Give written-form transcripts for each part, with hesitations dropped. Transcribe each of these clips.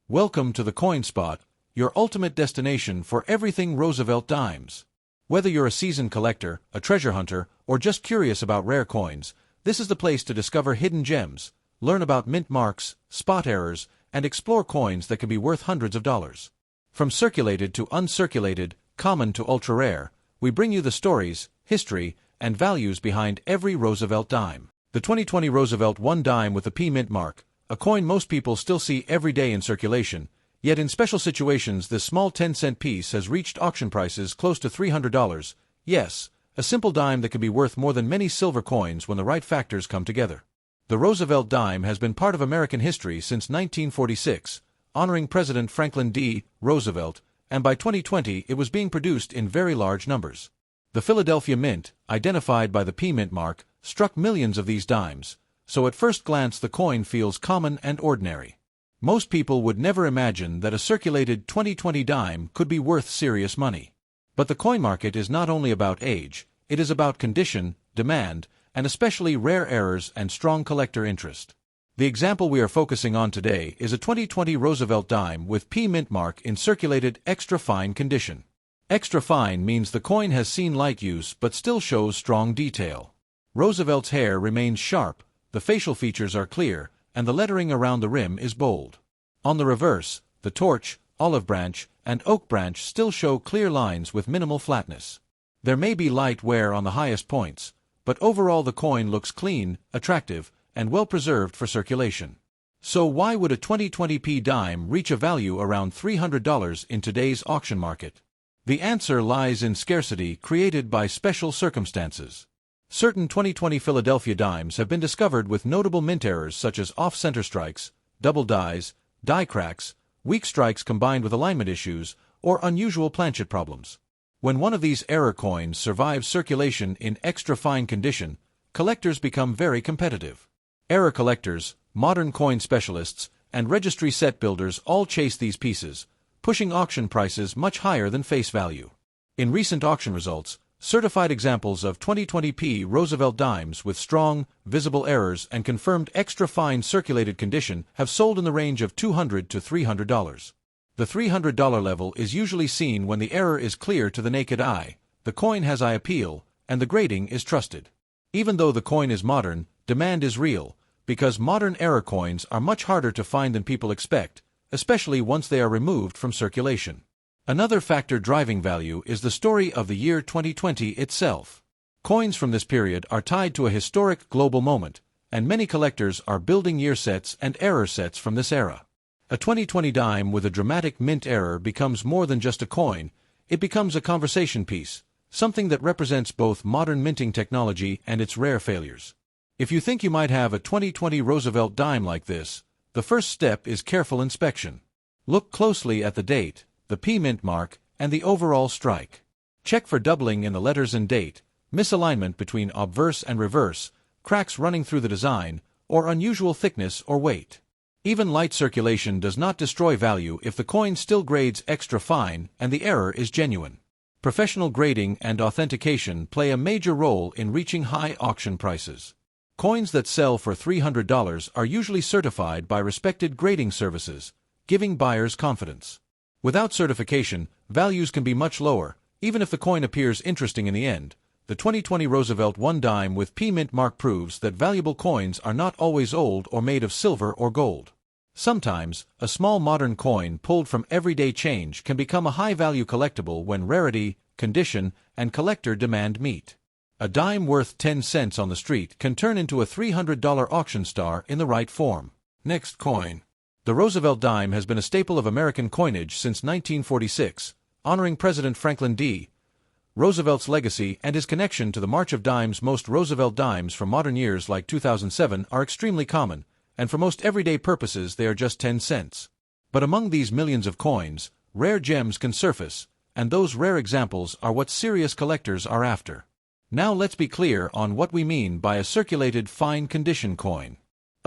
Welcome to the Coin Spot, your ultimate destination for everything Roosevelt dimes. Whether you're a seasoned collector, a treasure hunter, or just curious about rare coins, this is the place to discover hidden gems, learn about mint marks, spot errors, and explore coins that can be worth hundreds of dollars. From circulated to uncirculated, common to ultra-rare, we bring you the stories, history, and values behind every Roosevelt dime. The 2020 Roosevelt One Dime with the P mint mark, a coin most people still see every day in circulation, yet in special situations this small 10-cent piece has reached auction prices close to $300. Yes, a simple dime that can be worth more than many silver coins when the right factors come together. The Roosevelt dime has been part of American history since 1946, honoring President Franklin D. Roosevelt, and by 2020 it was being produced in very large numbers. The Philadelphia Mint, identified by the P mint mark, struck millions of these dimes, so at first glance the coin feels common and ordinary. Most people would never imagine that a circulated 2020 dime could be worth serious money. But the coin market is not only about age, it is about condition, demand, and especially rare errors and strong collector interest. The example we are focusing on today is a 2020 Roosevelt dime with P mint mark in circulated extra fine condition. Extra fine means the coin has seen light use but still shows strong detail. Roosevelt's hair remains sharp, the facial features are clear, and the lettering around the rim is bold. On the reverse, the torch, olive branch, and oak branch still show clear lines with minimal flatness. There may be light wear on the highest points, but overall the coin looks clean, attractive, and well preserved for circulation. So why would a 2020 P dime reach a value around $300 in today's auction market? The answer lies in scarcity created by special circumstances. Certain 2020 Philadelphia dimes have been discovered with notable mint errors such as off-center strikes, double dies, die cracks, weak strikes combined with alignment issues, or unusual planchet problems. When one of these error coins survives circulation in extra fine condition, collectors become very competitive. Error collectors, modern coin specialists, and registry set builders all chase these pieces, pushing auction prices much higher than face value. In recent auction results, certified examples of 2020 P Roosevelt dimes with strong, visible errors and confirmed extra fine circulated condition have sold in the range of $200 to $300. The $300 level is usually seen when the error is clear to the naked eye, the coin has eye appeal, and the grading is trusted. Even though the coin is modern, demand is real, because modern error coins are much harder to find than people expect, especially once they are removed from circulation. Another factor driving value is the story of the year 2020 itself. Coins from this period are tied to a historic global moment, and many collectors are building year sets and error sets from this era. A 2020 dime with a dramatic mint error becomes more than just a coin, it becomes a conversation piece, something that represents both modern minting technology and its rare failures. If you think you might have a 2020 Roosevelt dime like this, the first step is careful inspection. Look closely at the date, the P mint mark, and the overall strike. Check for doubling in the letters and date, misalignment between obverse and reverse, cracks running through the design, or unusual thickness or weight. Even light circulation does not destroy value if the coin still grades extra fine and the error is genuine. Professional grading and authentication play a major role in reaching high auction prices. Coins that sell for $300 are usually certified by respected grading services, giving buyers confidence. Without certification, values can be much lower, even if the coin appears interesting in the end. The 2020 Roosevelt One Dime with P mint mark proves that valuable coins are not always old or made of silver or gold. Sometimes, a small modern coin pulled from everyday change can become a high-value collectible when rarity, condition, and collector demand meet. A dime worth 10 cents on the street can turn into a $300 auction star in the right form. Next coin. The Roosevelt dime has been a staple of American coinage since 1946, honoring President Franklin D. Roosevelt's legacy and his connection to the March of Dimes. Most Roosevelt dimes from modern years like 2007 are extremely common, and for most everyday purposes they are just 10 cents. But among these millions of coins, rare gems can surface, and those rare examples are what serious collectors are after. Now let's be clear on what we mean by a circulated fine condition coin.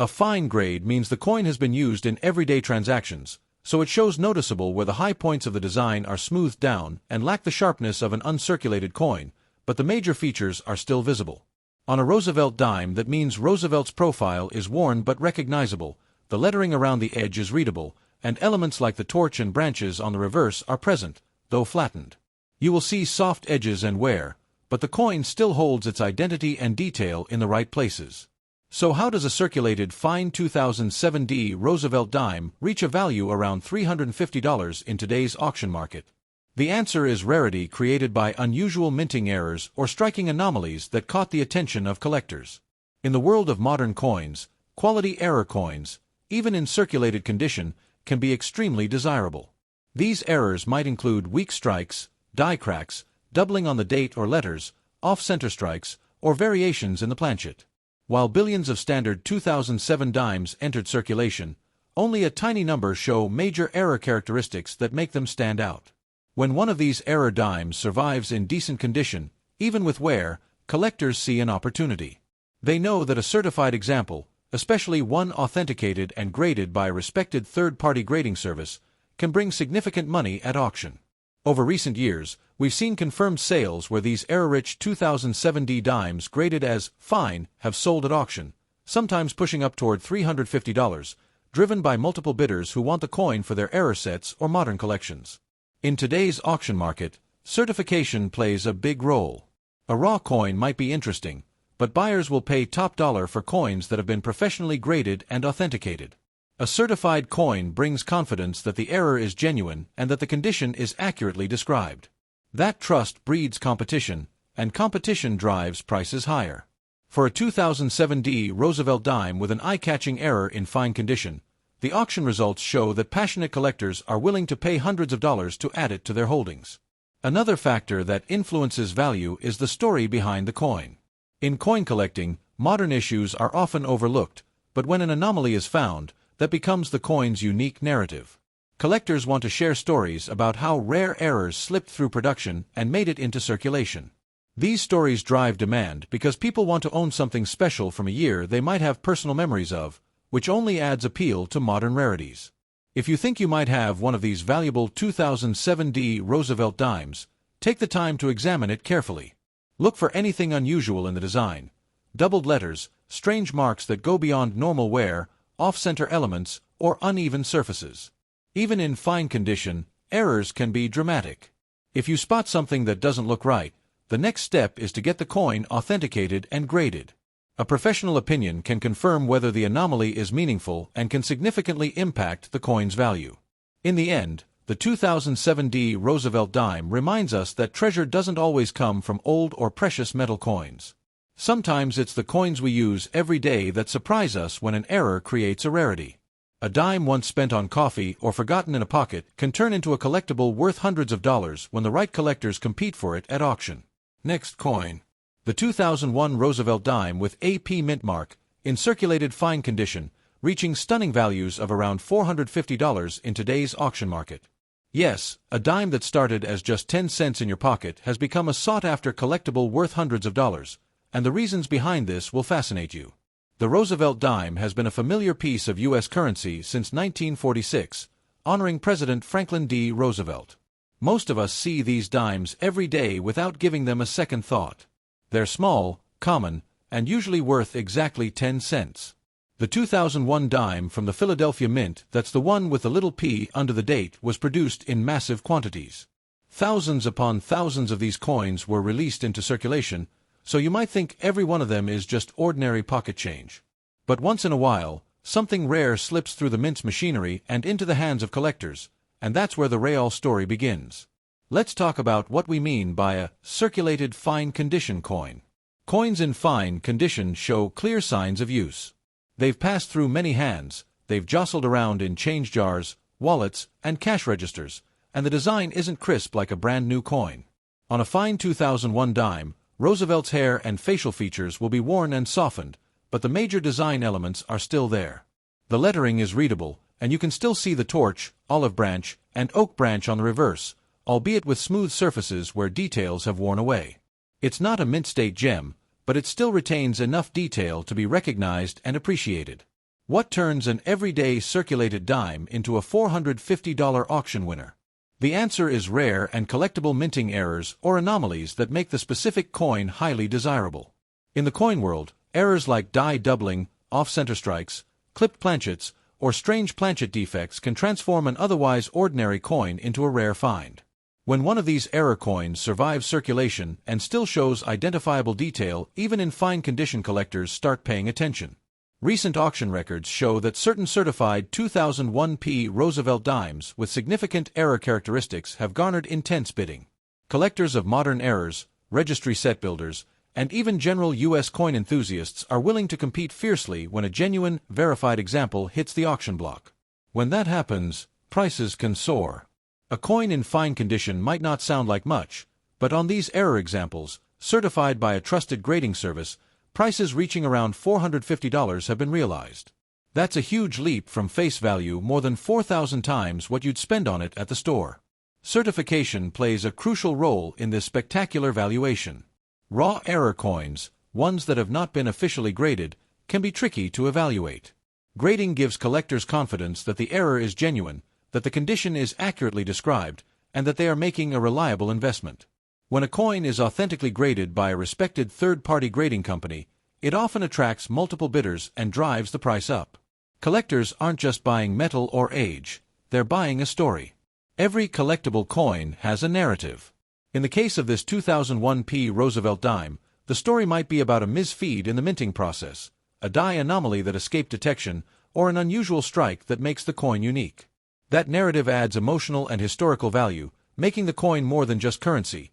A fine grade means the coin has been used in everyday transactions, so it shows noticeable where the high points of the design are smoothed down and lack the sharpness of an uncirculated coin, but the major features are still visible. On a Roosevelt dime, that means Roosevelt's profile is worn but recognizable, the lettering around the edge is readable, and elements like the torch and branches on the reverse are present, though flattened. You will see soft edges and wear, but the coin still holds its identity and detail in the right places. So how does a circulated fine 2007 Roosevelt dime reach a value around $350 in today's auction market? The answer is rarity created by unusual minting errors or striking anomalies that caught the attention of collectors. In the world of modern coins, quality error coins, even in circulated condition, can be extremely desirable. These errors might include weak strikes, die cracks, doubling on the date or letters, off-center strikes, or variations in the planchet. While billions of standard 2007 dimes entered circulation, only a tiny number show major error characteristics that make them stand out. When one of these error dimes survives in decent condition, even with wear, collectors see an opportunity. They know that a certified example, especially one authenticated and graded by a respected third-party grading service, can bring significant money at auction. Over recent years, we've seen confirmed sales where these error-rich 2007 dimes graded as fine have sold at auction, sometimes pushing up toward $350, driven by multiple bidders who want the coin for their error sets or modern collections. In today's auction market, certification plays a big role. A raw coin might be interesting, but buyers will pay top dollar for coins that have been professionally graded and authenticated. A certified coin brings confidence that the error is genuine and that the condition is accurately described. That trust breeds competition, and competition drives prices higher. For a 2007 Roosevelt dime with an eye-catching error in fine condition, the auction results show that passionate collectors are willing to pay hundreds of dollars to add it to their holdings. Another factor that influences value is the story behind the coin. In coin collecting, modern issues are often overlooked, but when an anomaly is found, that becomes the coin's unique narrative. Collectors want to share stories about how rare errors slipped through production and made it into circulation. These stories drive demand because people want to own something special from a year they might have personal memories of, which only adds appeal to modern rarities. If you think you might have one of these valuable 2007 Roosevelt dimes, take the time to examine it carefully. Look for anything unusual in the design: doubled letters, strange marks that go beyond normal wear, off-center elements, or uneven surfaces. Even in fine condition, errors can be dramatic. If you spot something that doesn't look right, the next step is to get the coin authenticated and graded. A professional opinion can confirm whether the anomaly is meaningful and can significantly impact the coin's value. In the end, the 2007 Roosevelt dime reminds us that treasure doesn't always come from old or precious metal coins. Sometimes it's the coins we use every day that surprise us when an error creates a rarity. A dime once spent on coffee or forgotten in a pocket can turn into a collectible worth hundreds of dollars when the right collectors compete for it at auction. Next coin. The 2001 Roosevelt dime with AP mint mark, in circulated fine condition, reaching stunning values of around $450 in today's auction market. Yes, a dime that started as just 10 cents in your pocket has become a sought-after collectible worth hundreds of dollars, and the reasons behind this will fascinate you. The Roosevelt dime has been a familiar piece of U.S. currency since 1946, honoring President Franklin D. Roosevelt. Most of us see these dimes every day without giving them a second thought. They're small, common, and usually worth exactly 10 cents. The 2001 dime from the Philadelphia Mint, that's the one with the little p under the date, was produced in massive quantities. Thousands upon thousands of these coins were released into circulation, so you might think every one of them is just ordinary pocket change. But once in a while, something rare slips through the mint's machinery and into the hands of collectors, and that's where the real story begins. Let's talk about what we mean by a circulated fine condition coin. Coins in fine condition show clear signs of use. They've passed through many hands, they've jostled around in change jars, wallets, and cash registers, and the design isn't crisp like a brand new coin. On a fine 2001 dime, Roosevelt's hair and facial features will be worn and softened, but the major design elements are still there. The lettering is readable, and you can still see the torch, olive branch, and oak branch on the reverse, albeit with smooth surfaces where details have worn away. It's not a mint-state gem, but it still retains enough detail to be recognized and appreciated. What turns an everyday circulated dime into a $450 auction winner? The answer is rare and collectible minting errors or anomalies that make the specific coin highly desirable. In the coin world, errors like die doubling, off-center strikes, clipped planchets, or strange planchet defects can transform an otherwise ordinary coin into a rare find. When one of these error coins survives circulation and still shows identifiable detail, even in fine condition, collectors start paying attention. Recent auction records show that certain certified 2001 Roosevelt dimes with significant error characteristics have garnered intense bidding. Collectors of modern errors, registry set builders, and even general U.S. coin enthusiasts are willing to compete fiercely when a genuine, verified example hits the auction block. When that happens, prices can soar. A coin in fine condition might not sound like much, but on these error examples, certified by a trusted grading service, prices reaching around $450 have been realized. That's a huge leap from face value, more than 4,000 times what you'd spend on it at the store. Certification plays a crucial role in this spectacular valuation. Raw error coins, ones that have not been officially graded, can be tricky to evaluate. Grading gives collectors confidence that the error is genuine, that the condition is accurately described, and that they are making a reliable investment. When a coin is authentically graded by a respected third-party grading company, it often attracts multiple bidders and drives the price up. Collectors aren't just buying metal or age, they're buying a story. Every collectible coin has a narrative. In the case of this 2001 Roosevelt dime, the story might be about a misfeed in the minting process, a die anomaly that escaped detection, or an unusual strike that makes the coin unique. That narrative adds emotional and historical value, making the coin more than just currency.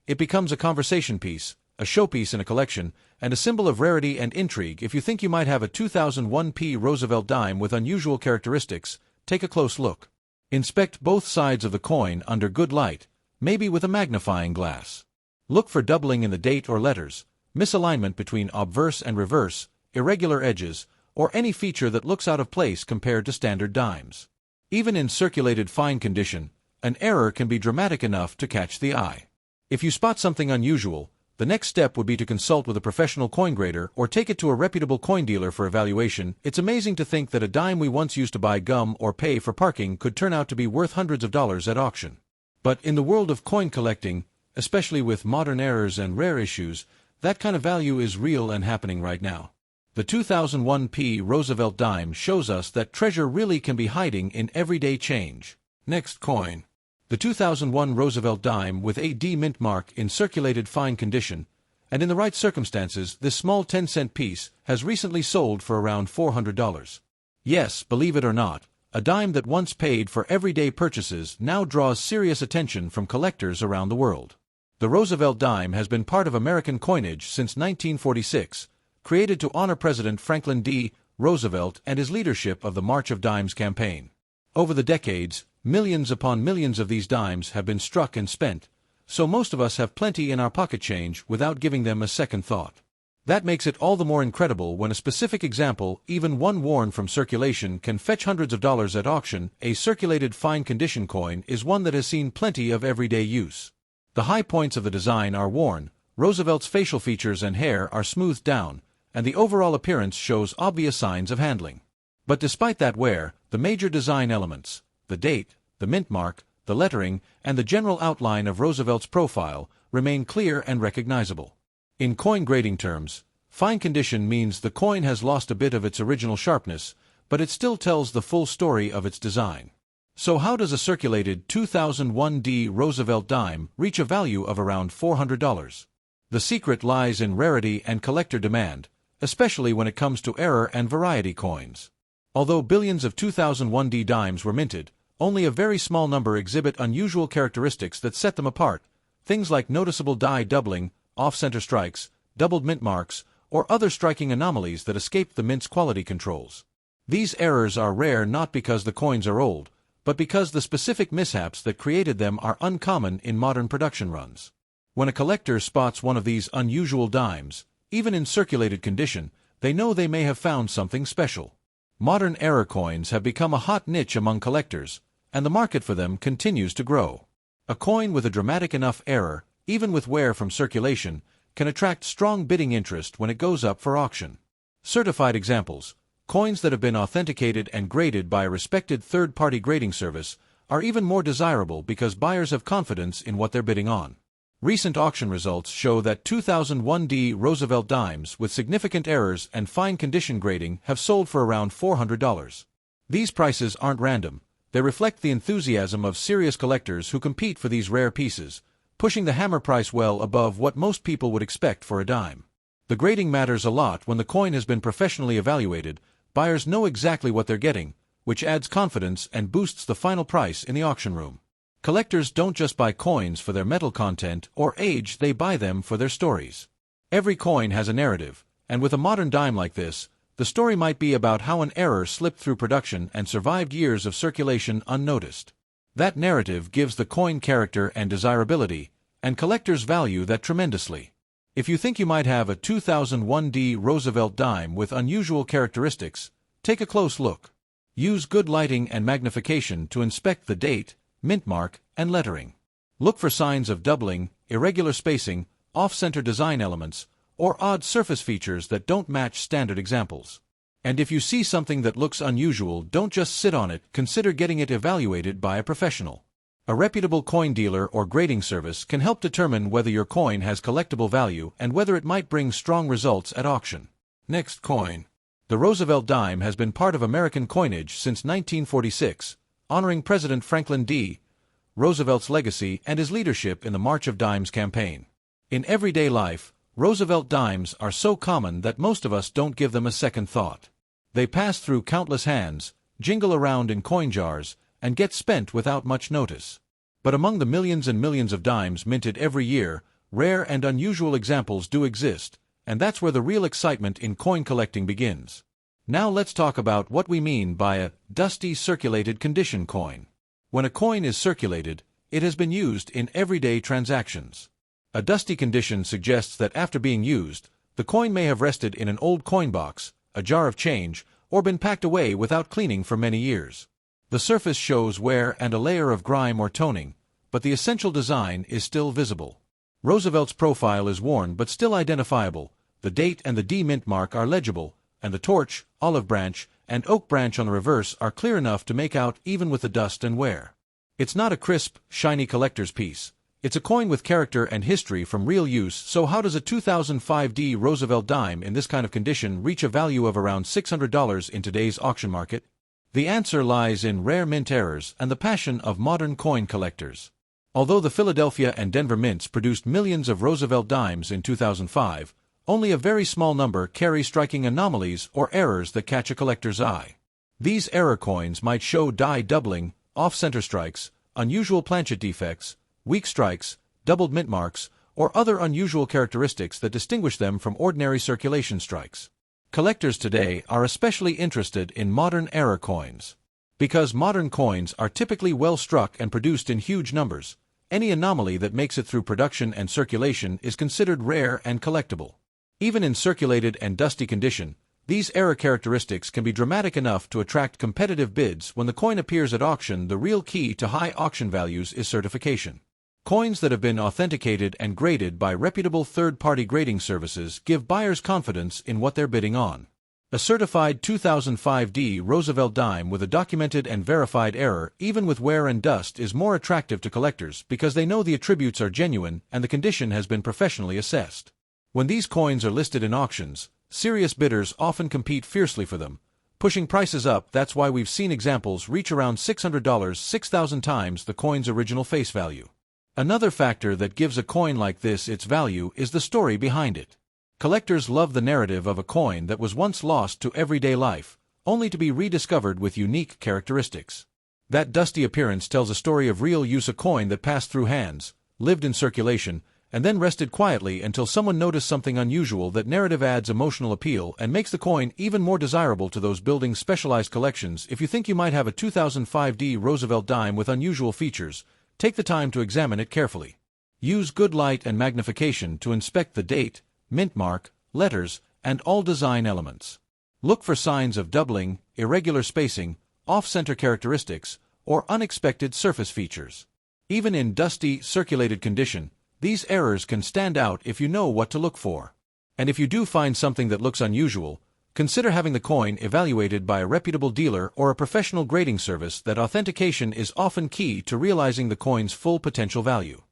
It becomes a conversation piece, a showpiece in a collection, and a symbol of rarity and intrigue. If you think you might have a 2001 Roosevelt dime with unusual characteristics, take a close look. Inspect both sides of the coin under good light, maybe with a magnifying glass. Look for doubling in the date or letters, misalignment between obverse and reverse, irregular edges, or any feature that looks out of place compared to standard dimes. Even in circulated fine condition, an error can be dramatic enough to catch the eye. If you spot something unusual, the next step would be to consult with a professional coin grader or take it to a reputable coin dealer for evaluation. It's amazing to think that a dime we once used to buy gum or pay for parking could turn out to be worth hundreds of dollars at auction. But in the world of coin collecting, especially with modern errors and rare issues, that kind of value is real and happening right now. The 2001 Roosevelt dime shows us that treasure really can be hiding in everyday change. Next coin. The 2001 Roosevelt dime with a D mint mark in circulated fine condition, and in the right circumstances, this small 10-cent piece has recently sold for around $400. Yes, believe it or not, a dime that once paid for everyday purchases now draws serious attention from collectors around the world. The Roosevelt dime has been part of American coinage since 1946, created to honor President Franklin D. Roosevelt and his leadership of the March of Dimes campaign. Over the decades, millions upon millions of these dimes have been struck and spent, so most of us have plenty in our pocket change without giving them a second thought. That makes it all the more incredible when a specific example, even one worn from circulation, can fetch hundreds of dollars at auction. A circulated fine condition coin is one that has seen plenty of everyday use. The high points of the design are worn, Roosevelt's facial features and hair are smoothed down, and the overall appearance shows obvious signs of handling. But despite that wear, the major design elements, the date, the mint mark, the lettering, and the general outline of Roosevelt's profile, remain clear and recognizable. In coin grading terms, fine condition means the coin has lost a bit of its original sharpness, but it still tells the full story of its design. So how does a circulated 2001 Roosevelt dime reach a value of around $400? The secret lies in rarity and collector demand, especially when it comes to error and variety coins. Although billions of 2001 dimes were minted, only a very small number exhibit unusual characteristics that set them apart, things like noticeable die doubling, off-center strikes, doubled mint marks, or other striking anomalies that escape the mint's quality controls. These errors are rare not because the coins are old, but because the specific mishaps that created them are uncommon in modern production runs. When a collector spots one of these unusual dimes, even in circulated condition, they know they may have found something special. Modern error coins have become a hot niche among collectors, and the market for them continues to grow. A coin with a dramatic enough error, even with wear from circulation, can attract strong bidding interest when it goes up for auction. Certified examples, coins that have been authenticated and graded by a respected third-party grading service, are even more desirable because buyers have confidence in what they're bidding on. Recent auction results show that 2001 Roosevelt dimes with significant errors and fine condition grading have sold for around $400. These prices aren't random. They reflect the enthusiasm of serious collectors who compete for these rare pieces, pushing the hammer price well above what most people would expect for a dime. The grading matters a lot. When the coin has been professionally evaluated, buyers know exactly what they're getting, which adds confidence and boosts the final price in the auction room. Collectors don't just buy coins for their metal content or age, they buy them for their stories. Every coin has a narrative, and with a modern dime like this, the story might be about how an error slipped through production and survived years of circulation unnoticed. That narrative gives the coin character and desirability, and collectors value that tremendously. If you think you might have a 2001 Roosevelt dime with unusual characteristics, take a close look. Use good lighting and magnification to inspect the date, mint mark, and lettering. Look for signs of doubling, irregular spacing, off-center design elements, or odd surface features that don't match standard examples. And if you see something that looks unusual, don't just sit on it, consider getting it evaluated by a professional. A reputable coin dealer or grading service can help determine whether your coin has collectible value and whether it might bring strong results at auction. Next coin. The Roosevelt dime has been part of American coinage since 1946, honoring President Franklin D. Roosevelt's legacy and his leadership in the March of Dimes campaign. In everyday life, Roosevelt dimes are so common that most of us don't give them a second thought. They pass through countless hands, jingle around in coin jars, and get spent without much notice. But among the millions and millions of dimes minted every year, rare and unusual examples do exist, and that's where the real excitement in coin collecting begins. Now let's talk about what we mean by a dusty circulated condition coin. When a coin is circulated, it has been used in everyday transactions. A dusty condition suggests that after being used, the coin may have rested in an old coin box, a jar of change, or been packed away without cleaning for many years. The surface shows wear and a layer of grime or toning, but the essential design is still visible. Roosevelt's profile is worn but still identifiable, the date and the D mint mark are legible, and the torch, olive branch, and oak branch on the reverse are clear enough to make out even with the dust and wear. It's not a crisp, shiny collector's piece. It's a coin with character and history from real use. So how does a 2005 Roosevelt dime in this kind of condition reach a value of around $600 in today's auction market? The answer lies in rare mint errors and the passion of modern coin collectors. Although the Philadelphia and Denver mints produced millions of Roosevelt dimes in 2005, only a very small number carry striking anomalies or errors that catch a collector's eye. These error coins might show die doubling, off-center strikes, unusual planchet defects, weak strikes, doubled mint marks, or other unusual characteristics that distinguish them from ordinary circulation strikes. Collectors today are especially interested in modern error coins. Because modern coins are typically well struck and produced in huge numbers, any anomaly that makes it through production and circulation is considered rare and collectible. Even in circulated and dusty condition, these error characteristics can be dramatic enough to attract competitive bids. When the coin appears at auction, the real key to high auction values is certification. Coins that have been authenticated and graded by reputable third-party grading services give buyers confidence in what they're bidding on. A certified 2005 Roosevelt dime with a documented and verified error, even with wear and dust, is more attractive to collectors because they know the attributes are genuine and the condition has been professionally assessed. When these coins are listed in auctions, serious bidders often compete fiercely for them, pushing prices up. That's why we've seen examples reach around $600, 6,000 times the coin's original face value. Another factor that gives a coin like this its value is the story behind it. Collectors love the narrative of a coin that was once lost to everyday life, only to be rediscovered with unique characteristics. That dusty appearance tells a story of real use, a coin that passed through hands, lived in circulation, and then rested quietly until someone noticed something unusual. That narrative adds emotional appeal and makes the coin even more desirable to those building specialized collections. If you think you might have a 2005 Roosevelt dime with unusual features, take the time to examine it carefully. Use good light and magnification to inspect the date, mint mark, letters, and all design elements. Look for signs of doubling, irregular spacing, off-center characteristics, or unexpected surface features. Even in dusty, circulated condition, these errors can stand out if you know what to look for. And if you do find something that looks unusual, consider having the coin evaluated by a reputable dealer or a professional grading service. That authentication is often key to realizing the coin's full potential value.